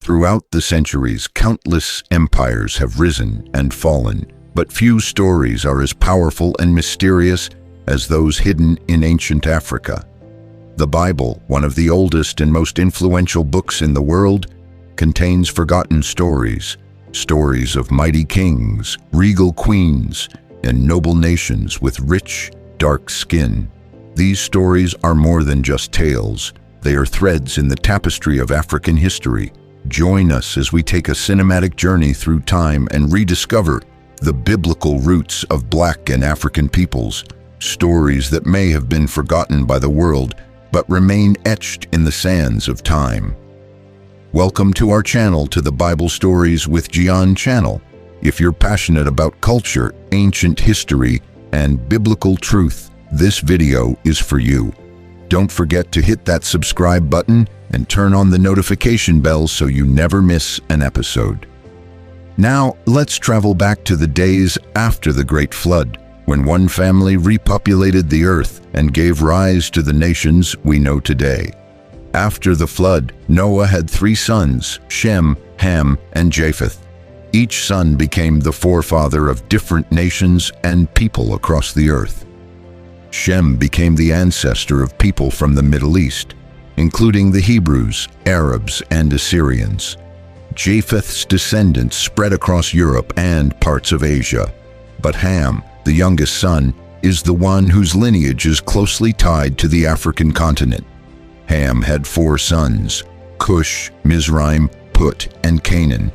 Throughout the centuries, countless empires have risen and fallen, but few stories are as powerful and mysterious as those hidden in ancient Africa. The Bible, one of the oldest and most influential books in the world, contains forgotten stories of mighty kings, regal queens, and noble nations with rich, dark skin. These stories are more than just tales. They are threads in the tapestry of African history. Join us as we take a cinematic journey through time and rediscover the biblical roots of Black and African peoples, stories that may have been forgotten by the world but remain etched in the sands of time. Welcome to our channel, to the Bible Stories with Gian channel. If you're passionate about culture, ancient history, and biblical truth, this video is for you. Don't forget to hit that subscribe button and turn on the notification bell so you never miss an episode. Now, let's travel back to the days after the Great Flood, when one family repopulated the earth and gave rise to the nations we know today. After the flood, Noah had 3 sons, Shem, Ham, and Japheth. Each son became the forefather of different nations and people across the earth. Shem became the ancestor of people from the Middle East, including the Hebrews, Arabs, and Assyrians. Japheth's descendants spread across Europe and parts of Asia. But Ham, the youngest son, is the one whose lineage is closely tied to the African continent. Ham had 4 sons, Cush, Mizraim, Put, and Canaan.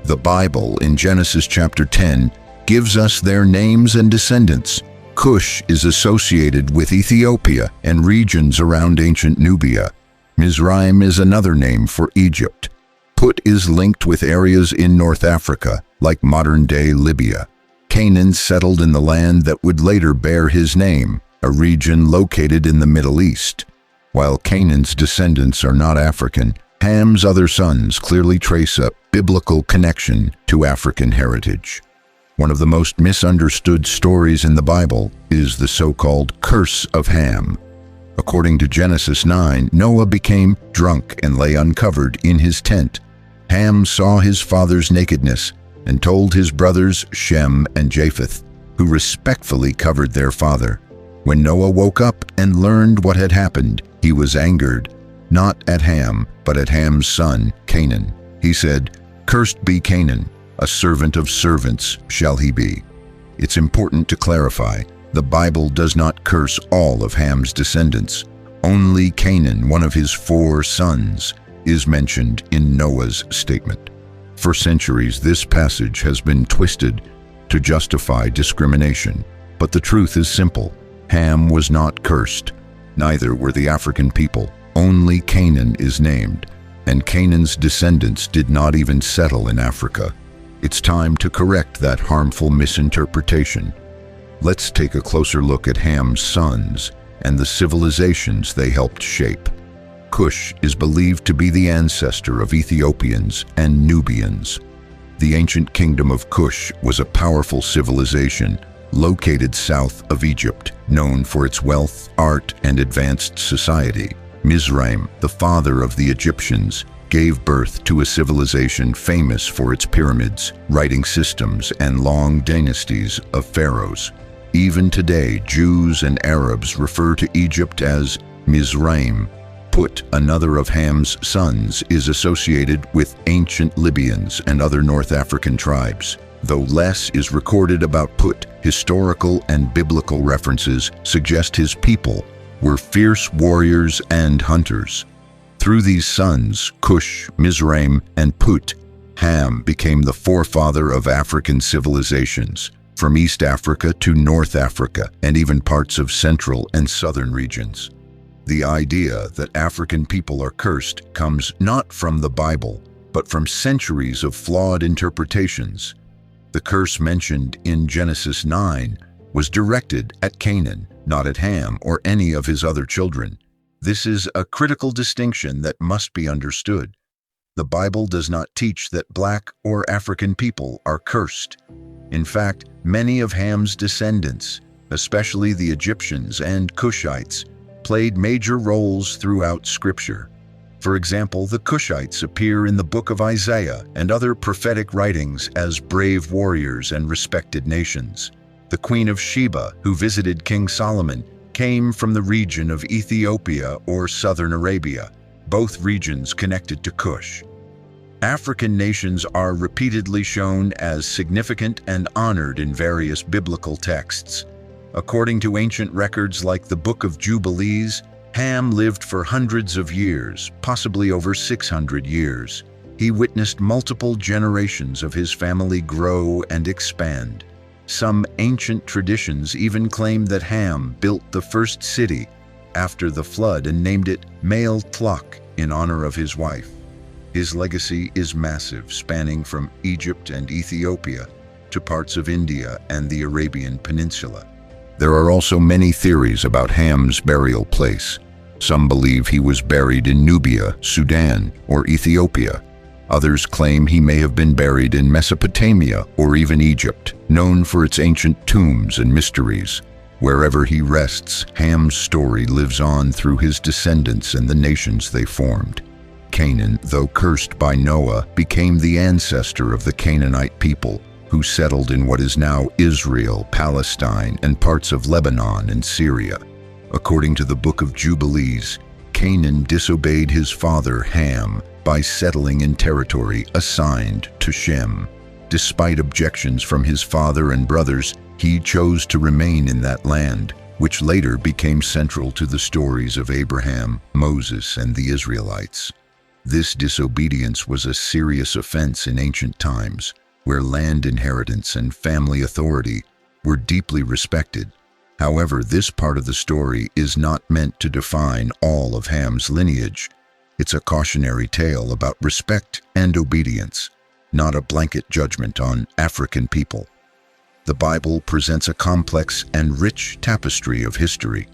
The Bible, in Genesis chapter 10, gives us their names and descendants. Cush is associated with Ethiopia and regions around ancient Nubia. Mizraim is another name for Egypt. Put is linked with areas in North Africa, like modern-day Libya. Canaan settled in the land that would later bear his name, a region located in the Middle East. While Canaan's descendants are not African, Ham's other sons clearly trace a biblical connection to African heritage. One of the most misunderstood stories in the Bible is the so-called Curse of Ham. According to Genesis 9, Noah became drunk and lay uncovered in his tent. Ham saw his father's nakedness and told his brothers Shem and Japheth, who respectfully covered their father. When Noah woke up and learned what had happened, he was angered, not at Ham, but at Ham's son, Canaan. He said, "Cursed be Canaan, a servant of servants shall he be." It's important to clarify, the Bible does not curse all of Ham's descendants. Only Canaan, one of his 4 sons, is mentioned in Noah's statement. For centuries, this passage has been twisted to justify discrimination. But the truth is simple. Ham was not cursed. Neither were the African people. Only Canaan is named, and Canaan's descendants did not even settle in Africa. It's time to correct that harmful misinterpretation. Let's take a closer look at Ham's sons and the civilizations they helped shape. Cush is believed to be the ancestor of Ethiopians and Nubians. The ancient kingdom of Cush was a powerful civilization located south of Egypt, known for its wealth, art, and advanced society. Mizraim, the father of the Egyptians, gave birth to a civilization famous for its pyramids, writing systems, and long dynasties of pharaohs. Even today, Jews and Arabs refer to Egypt as Mizraim. Put, another of Ham's sons, is associated with ancient Libyans and other North African tribes. Though less is recorded about Put, historical and biblical references suggest his people were fierce warriors and hunters. Through these sons, Cush, Mizraim, and Put, Ham became the forefather of African civilizations, from East Africa to North Africa, and even parts of central and southern regions. The idea that African people are cursed comes not from the Bible, but from centuries of flawed interpretations. The curse mentioned in Genesis 9 was directed at Canaan, not at Ham or any of his other children. This is a critical distinction that must be understood. The Bible does not teach that Black or African people are cursed. In fact, many of Ham's descendants, especially the Egyptians and Cushites, played major roles throughout Scripture. For example, the Cushites appear in the book of Isaiah and other prophetic writings as brave warriors and respected nations. The Queen of Sheba, who visited King Solomon, came from the region of Ethiopia or southern Arabia, both regions connected to Cush. African nations are repeatedly shown as significant and honored in various biblical texts. According to ancient records like the Book of Jubilees, Ham lived for hundreds of years, possibly over 600 years. He witnessed multiple generations of his family grow and expand. Some ancient traditions even claim that Ham built the first city after the flood and named it Male Tlach in honor of his wife. His legacy is massive, spanning from Egypt and Ethiopia to parts of India and the Arabian Peninsula. There are also many theories about Ham's burial place. Some believe he was buried in Nubia, Sudan, or Ethiopia. Others claim he may have been buried in Mesopotamia or even Egypt, known for its ancient tombs and mysteries. Wherever he rests, Ham's story lives on through his descendants and the nations they formed. Canaan, though cursed by Noah, became the ancestor of the Canaanite people, who settled in what is now Israel, Palestine, and parts of Lebanon and Syria. According to the Book of Jubilees, Canaan disobeyed his father Ham by settling in territory assigned to Shem. Despite objections from his father and brothers, he chose to remain in that land, which later became central to the stories of Abraham, Moses, and the Israelites. This disobedience was a serious offense in ancient times, where land inheritance and family authority were deeply respected. However, this part of the story is not meant to define all of Ham's lineage. It's a cautionary tale about respect and obedience, not a blanket judgment on African people. The Bible presents a complex and rich tapestry of history.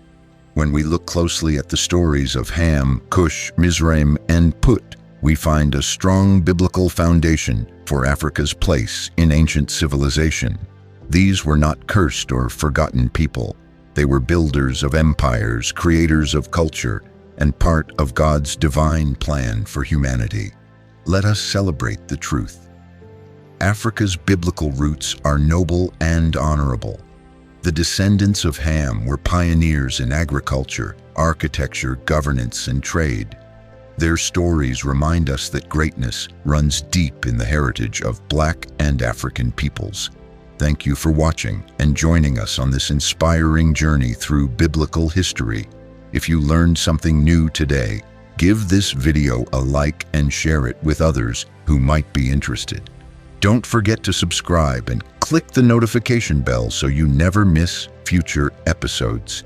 When we look closely at the stories of Ham, Cush, Mizraim, and Put, we find a strong biblical foundation for Africa's place in ancient civilization. These were not cursed or forgotten people. They were builders of empires, creators of culture, and part of God's divine plan for humanity. Let us celebrate the truth. Africa's biblical roots are noble and honorable. The descendants of Ham were pioneers in agriculture, architecture, governance, and trade. Their stories remind us that greatness runs deep in the heritage of Black and African peoples. Thank you for watching and joining us on this inspiring journey through biblical history. If you learned something new today, give this video a like and share it with others who might be interested. Don't forget to subscribe and click the notification bell so you never miss future episodes.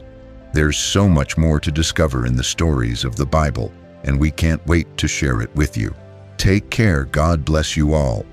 There's so much more to discover in the stories of the Bible, and we can't wait to share it with you. Take care. God bless you all.